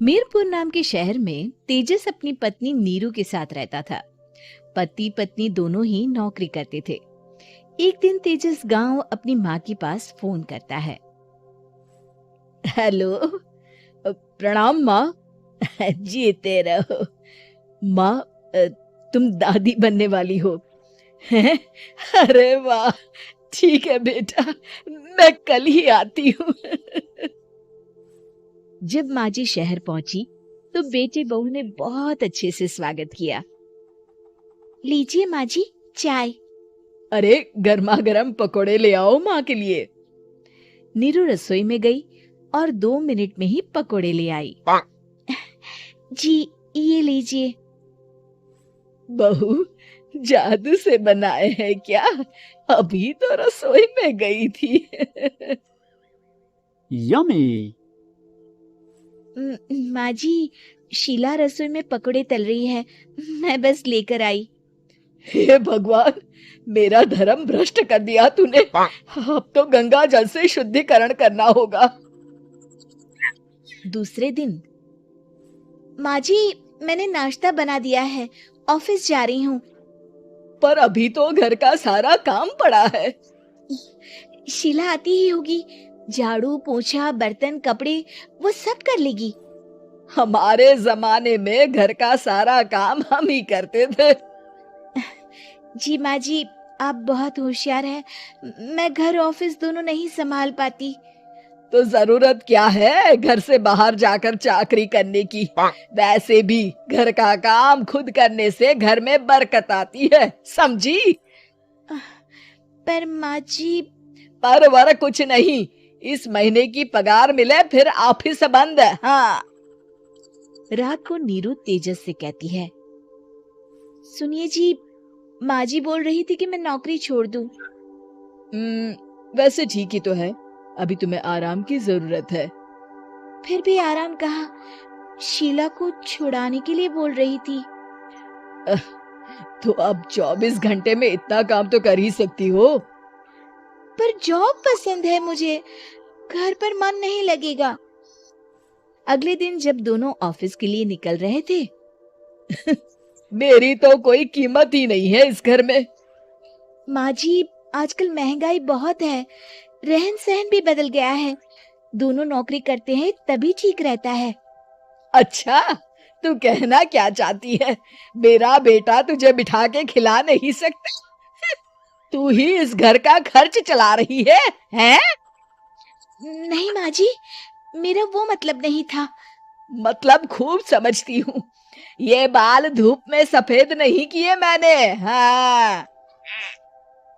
मीरपुर नाम के शहर में तेजस अपनी पत्नी नीरू के साथ रहता था। पति पत्नी दोनों ही नौकरी करते थे। एक दिन तेजस गांव अपनी माँ के पास फोन करता है। हेलो, प्रणाम माँ। जीते रहो माँ। तुम दादी बनने वाली हो हैं? अरे वाह, ठीक है बेटा, मैं कल ही आती हूँ। जब माँ जी शहर पहुंची तो बेटे बहू ने बहुत अच्छे से स्वागत किया। लीजिए माँ जी, चाय। अरे गर्मा गर्म पकोड़े ले आओ माँ के लिए। नीरू रसोई में गई और 2 मिनट में ही पकोड़े ले आई। जी, ये लीजिए। बहू, जादू से बनाए हैं क्या? अभी तो रसोई में गई थी। यमी। माँ जी, शीला रसोई में पकोड़े तल रही है, मैं बस लेकर आई। हे भगवान, मेरा धर्म भ्रष्ट कर दिया तूने। अब तो गंगा जल से शुद्धिकरण करना होगा। दूसरे दिन, माँ जी, मैंने नाश्ता बना दिया है, ऑफिस जा रही हूँ। पर अभी तो घर का सारा काम पड़ा है। शीला आती ही होगी, झाड़ू पोछा बर्तन कपड़े वो सब कर लेगी। हमारे जमाने में घर का सारा काम हम ही करते थे। जी माँ जी, आप बहुत होशियार हैं, मैं घर ऑफिस दोनों नहीं संभाल पाती। तो जरूरत क्या है घर से बाहर जाकर चाकरी करने की? वैसे भी घर का काम खुद करने से घर में बरकत आती है, समझी? पर माँ जी। पर वर कुछ नहीं, इस महीने की पगार मिले फिर ऑफिस बंद है। हाँ। रात को नीरू तेजस से कहती है, सुनिए जी, माँ जी बोल रही थी कि मैं नौकरी छोड़ दूं। वैसे ठीक ही तो है, अभी तुम्हें आराम की जरूरत है। फिर भी आराम कहाँ, शीला को छुड़ाने के लिए बोल रही थी। तो अब 24 घंटे में इतना काम तो कर ही सकती हो। पर जॉब पसंद है मुझे, घर पर मन नहीं लगेगा। अगले दिन जब दोनों ऑफिस के लिए निकल रहे थे, मेरी तो कोई कीमत ही नहीं है इस घर में। माँ जी, आजकल महंगाई बहुत है, रहन सहन भी बदल गया है, दोनों नौकरी करते हैं तभी ठीक रहता है। अच्छा, तू कहना क्या चाहती है? मेरा बेटा तुझे बिठा के खिला नहीं सकता? तू ही इस घर का खर्च चला रही है, हैं? नहीं माँ जी, मेरा वो मतलब नहीं था। मतलब खूब समझती हूँ, ये बाल धूप में सफेद नहीं किए मैंने। हाँ।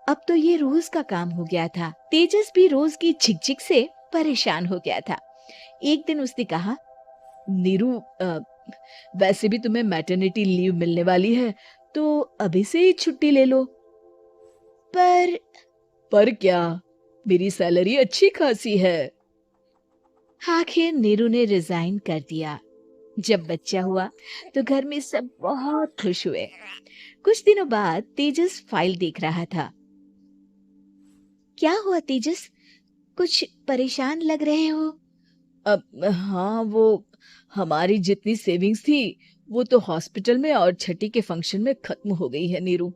अब तो ये रोज का काम हो गया था। तेजस भी रोज की झिकझिक से परेशान हो गया था। एक दिन उसने कहा, नीरू, वैसे भी तुम्हें मैटरनिटी लीव मिलने वाली है, तो अभी से ही छुट्टी ले लो। पर क्या, मेरी सैलरी अच्छी खासी है। आखिर नीरू ने रिजाइन कर दिया। जब बच्चा हुआ तो घर में सब बहुत खुश हुए। कुछ दिनों बाद तेजस फाइल देख रहा था। क्या हुआ तेजस, कुछ परेशान लग रहे हो? अब हाँ, वो हमारी जितनी सेविंग्स थी वो तो हॉस्पिटल में और छठी के फंक्शन में खत्म हो गई है नीरू।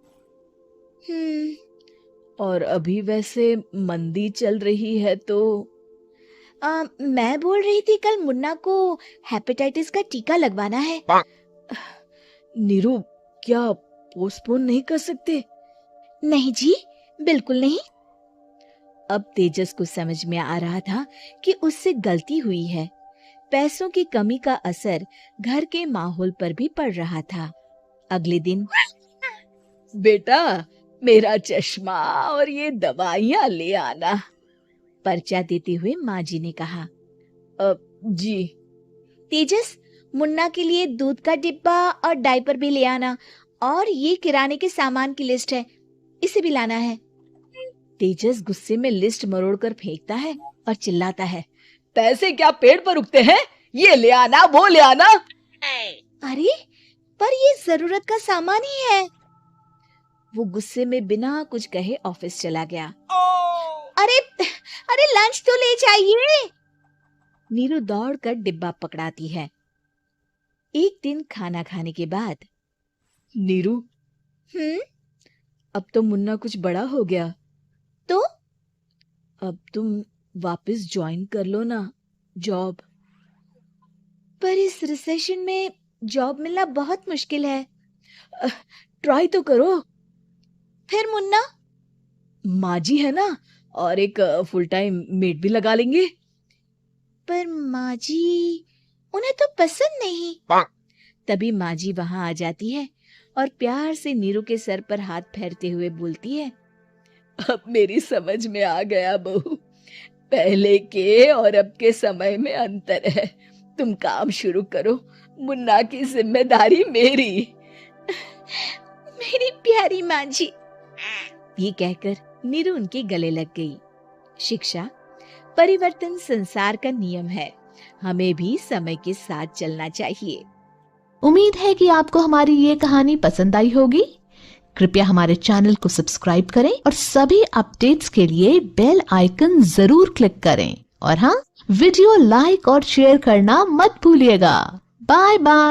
और अभी वैसे मंदी चल रही है तो मैं बोल रही थी कल मुन्ना को हेपेटाइटिस का टीका लगवाना है। नीरू, क्या पोस्टपोन नहीं कर सकते? नहीं जी, बिल्कुल नहीं। अब तेजस को समझ में आ रहा था कि उससे गलती हुई है। पैसों की कमी का असर घर के माहौल पर भी पड़ रहा था। अगले दिन, बेटा, मेरा चश्मा और ये दवाइयाँ ले आना, पर्चा देते हुए माँ जी ने कहा। जी। तेजस, मुन्ना के लिए दूध का डिब्बा और डायपर भी ले आना, और ये किराने के सामान की लिस्ट है, इसे भी लाना है। तेजस गुस्से में लिस्ट मरोड़कर फेंकता है और चिल्लाता है, पैसे क्या पेड़ पर उगते हैं? ये ले आना, वो ले आना। अरे, पर ये जरूरत का सामान ही है। वो गुस्से में बिना कुछ कहे ऑफिस चला गया। अरे अरे, लंच तो ले जाइए। नीरू दौड़कर डिब्बा पकड़ाती है। एक दिन खाना खाने के बाद, नीरू, अब तो मुन्ना कुछ बड़ा हो गया, तो अब तुम वापस ज्वाइन कर लो ना जॉब। पर इस रिसेशन में जॉब मिलना बहुत मुश्किल है। ट्राई तो करो। फिर मुन्ना? माँ जी है ना, और एक फुल टाइम मेड भी लगा लेंगे। पर माँ जी, उन्हें तो पसंद नहीं। तभी माँ जी वहां आ जाती है और प्यार से नीरू के सर पर हाथ फेरते हुए बोलती है, अब मेरी समझ में आ गया बहू, पहले के और अब के समय में अंतर है। तुम काम शुरू करो, मुन्ना की जिम्मेदारी मेरी। मेरी प्यारी माँ जी, ये कहकर नीरू उनके गले लग गई। शिक्षा, परिवर्तन संसार का नियम है, हमें भी समय के साथ चलना चाहिए। उम्मीद है कि आपको हमारी ये कहानी पसंद आई होगी। कृपया हमारे चैनल को सब्सक्राइब करें और सभी अपडेट्स के लिए बेल आइकन जरूर क्लिक करें। और हाँ, वीडियो लाइक और शेयर करना मत भूलिएगा। Bye bye.